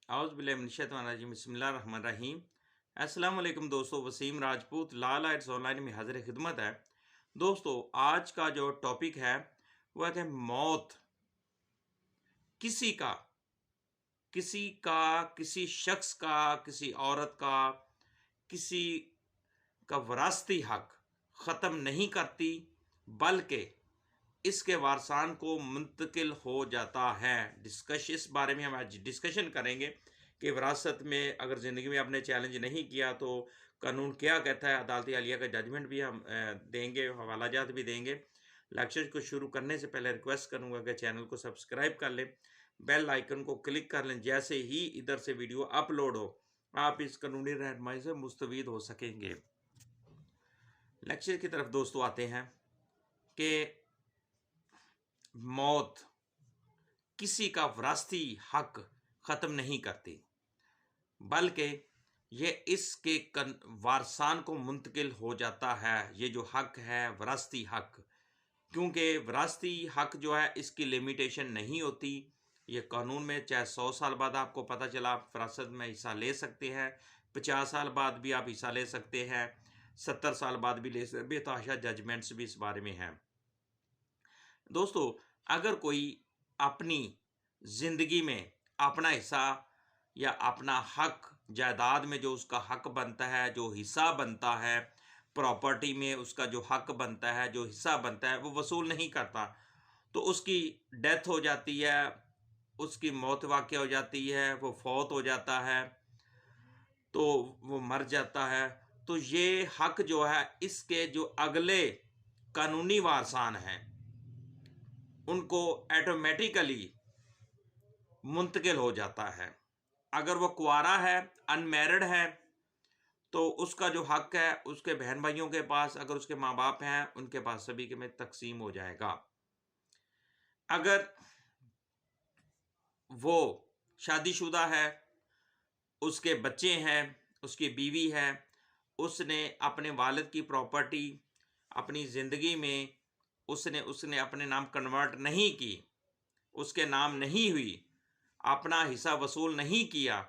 औज़ुबिल्लाहि बिस्मिल्लाहिर्रहमानिर्रहीम। अस्सलाम वालेकुम दोस्तों, वसीम राजपूत लाल आर्ट्स ऑनलाइन में हाजिर खिदमत है। दोस्तों, आज का जो टॉपिक है वह है मौत। किसी का किसी शख्स का, किसी औरत का, किसी का विरासती हक ख़त्म नहीं करती, बल्कि इसके वारसान को मुंतकिल हो जाता है। इस बारे में हम आज डिस्कशन करेंगे कि विरासत में अगर ज़िंदगी में आपने चैलेंज नहीं किया तो कानून क्या कहता है। अदालती आलिया का जजमेंट भी हम देंगे, हवालाजात भी देंगे। लेक्चर को शुरू करने से पहले रिक्वेस्ट करूंगा कि चैनल को सब्सक्राइब कर लें, बेल आइकन को क्लिक कर लें। जैसे ही इधर से वीडियो अपलोड हो आप इस कानूनी रहनुमाई से मुस्तफीद हो सकेंगे। लेक्चर की तरफ दोस्तों आते हैं कि मौत किसी का विरासती हक ख़त्म नहीं करती, बल्कि ये इसके वारसान को मुंतकिल हो जाता है। ये जो हक है विरासती हक, क्योंकि विरासती हक जो है इसकी लिमिटेशन नहीं होती। ये कानून में चाहे 100 साल बाद आपको पता चला आप विरासत में हिस्सा ले सकते हैं, 50 साल बाद भी आप हिस्सा ले सकते हैं, 70 साल बाद भी ले सकते। बेतहाशा जजमेंट्स भी इस बारे में हैं। दोस्तों, अगर कोई अपनी ज़िंदगी में अपना हिस्सा या अपना हक, जायदाद में जो उसका हक बनता है, जो हिस्सा बनता है, प्रॉपर्टी में उसका जो हक बनता है, जो हिस्सा बनता है, वो वसूल नहीं करता, तो उसकी डेथ हो जाती है, उसकी मौत वाक़या हो जाती है, वो फौत हो जाता है, तो वो मर जाता है, तो ये हक जो है इसके जो अगले कानूनी वारसान हैं उनको ऑटोमेटिकली मुंतकिल हो जाता है। अगर वो कुंवारा है, अनमैरिड है, तो उसका जो हक है उसके बहन भाइयों के पास, अगर उसके माँ बाप हैं उनके पास, सभी के में तकसीम हो जाएगा। अगर वो शादीशुदा है, उसके बच्चे हैं, उसकी बीवी है, उसने अपने वालिद की प्रॉपर्टी अपनी ज़िंदगी में उसने उसने अपने नाम कन्वर्ट नहीं की, उसके नाम नहीं हुई, अपना हिस्सा वसूल नहीं किया,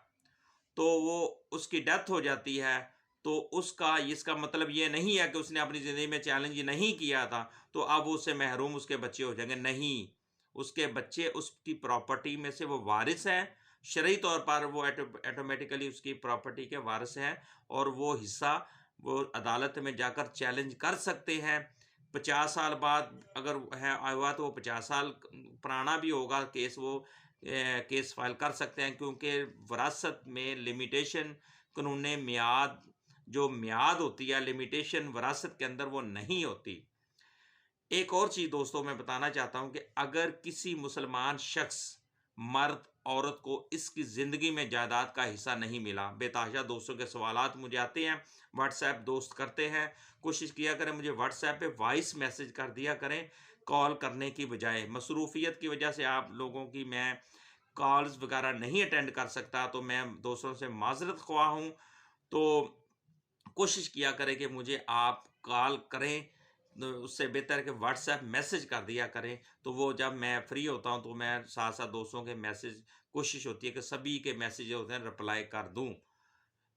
तो वो उसकी डेथ हो जाती है, तो उसका इसका मतलब ये नहीं है कि उसने अपनी ज़िंदगी में चैलेंज नहीं किया था तो अब उससे महरूम उसके बच्चे हो जाएंगे। नहीं, उसके बच्चे उसकी प्रॉपर्टी में से वो वारिस हैं। शरई तौर पर वो ऑटोमेटिकली उसकी प्रॉपर्टी के वारिस हैं और वो हिस्सा वो अदालत में जाकर चैलेंज कर सकते हैं। 50 साल बाद अगर है हुआ तो वो 50 साल पुराना भी होगा केस, वो केस फाइल कर सकते हैं, क्योंकि विरासत में लिमिटेशन, कानून मियाद, जो मियाद होती है लिमिटेशन विरासत के अंदर वो नहीं होती। एक और चीज़ दोस्तों मैं बताना चाहता हूं कि अगर किसी मुसलमान शख्स, मर्द औरत को इसकी ज़िंदगी में जायदाद का हिस्सा नहीं मिला, बेतहाशा दोस्तों के सवालात मुझे आते हैं, व्हाट्सएप दोस्त करते हैं, कोशिश किया करें मुझे व्हाट्सएप पे वॉइस मैसेज कर दिया करें, कॉल करने की बजाय। मसरूफियत की वजह से आप लोगों की मैं कॉल्स वगैरह नहीं अटेंड कर सकता, तो मैं दोस्तों से माजरत ख्वाह हूँ। तो कोशिश किया करें कि मुझे आप कॉल करें, तो उससे बेहतर है कि व्हाट्सएप मैसेज कर दिया करें, तो वो जब मैं फ्री होता हूं तो मैं साथ साथ दोस्तों के मैसेज, कोशिश होती है कि सभी के मैसेज होते हैं रिप्लाई कर दूं।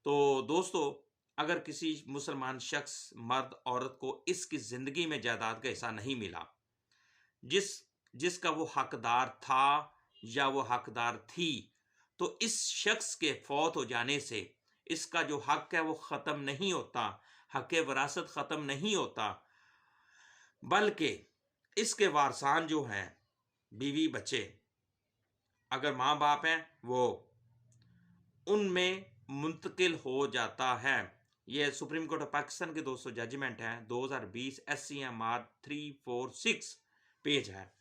तो दोस्तों, अगर किसी मुसलमान शख्स, मर्द औरत को इसकी ज़िंदगी में जायदाद का हिस्सा नहीं मिला, जिस जिसका वो हकदार था या वो हकदार थी, तो इस शख्स के फौत हो जाने से इसका जो हक है वो ख़त्म नहीं होता, हक विरासत ख़त्म नहीं होता, बल्कि इसके वारसान जो हैं, बीवी बच्चे, अगर माँ बाप हैं, वो उनमें मुंतकिल हो जाता है। ये सुप्रीम कोर्ट ऑफ पाकिस्तान के दोस्तों जजमेंट है, 2020 SCMR 346 पेज है।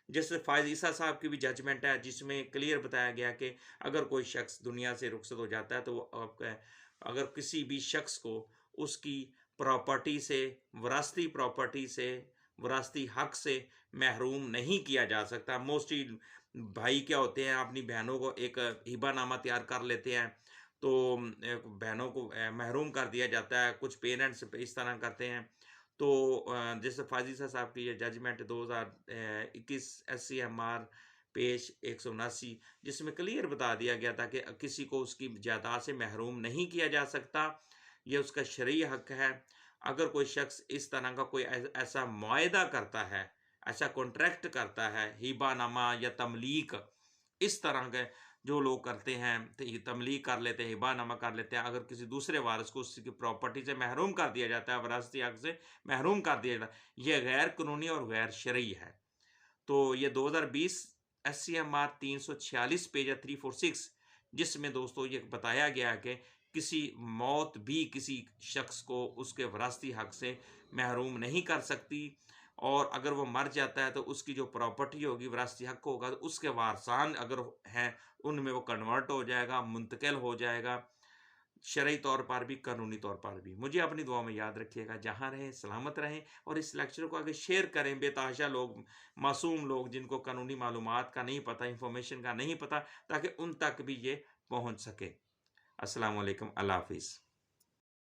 जैसे फायद ईसा साहब की भी जजमेंट है, जिसमें क्लियर बताया गया कि अगर कोई शख्स दुनिया से रुखसत हो जाता है तो वो अगर किसी भी शख्स को उसकी प्रॉपर्टी से, विरासती हक से महरूम नहीं किया जा सकता। मोस्टली भाई क्या होते हैं, अपनी बहनों को एक हिबानामा तैयार कर लेते हैं, तो बहनों को महरूम कर दिया जाता है। कुछ पेरेंट्स इस तरह करते हैं। तो जैसे फाजिसा साहब की ये जजमेंट 2021 SCMR पेज 179, जिसमें क्लियर बता दिया गया था कि किसी को उसकी जायदाद से महरूम नहीं किया जा सकता, ये उसका शरई हक है। अगर कोई शख्स इस तरह का कोई ऐसा मुआहदा करता है, ऐसा कॉन्ट्रैक्ट करता है, हिबानामा या तमलीक, इस तरह के जो लोग करते हैं, तो ये तमलीक कर लेते हैं, हिबानामा कर लेते हैं, अगर किसी दूसरे वारिस को उसकी प्रॉपर्टी से महरूम कर दिया जाता है, विरासती हक से महरूम कर दिया जाता है, यह गैर कानूनी और गैर शरई है। तो ये 2020 SCMR 346 पेज 346, जिसमें दोस्तों ये बताया गया है कि किसी मौत भी किसी शख्स को उसके विरासती हक से महरूम नहीं कर सकती, और अगर वो मर जाता है तो उसकी जो प्रॉपर्टी होगी, विरासती हक होगा, तो उसके वारसान अगर हैं उनमें वो कन्वर्ट हो जाएगा, मुंतकिल हो जाएगा, शरई तौर पर भी, कानूनी तौर पर भी। मुझे अपनी दुआ में याद रखिएगा, जहाँ रहें सलामत रहें, और इस लेक्चर को आगे शेयर करें। बेतहाशा लोग, मासूम लोग जिनको कानूनी मालूमात का नहीं पता, इंफॉर्मेशन का नहीं पता, ताकि उन तक भी ये पहुँच सके। अस्सलाम वालेकुम, अल्लाह हाफिज़।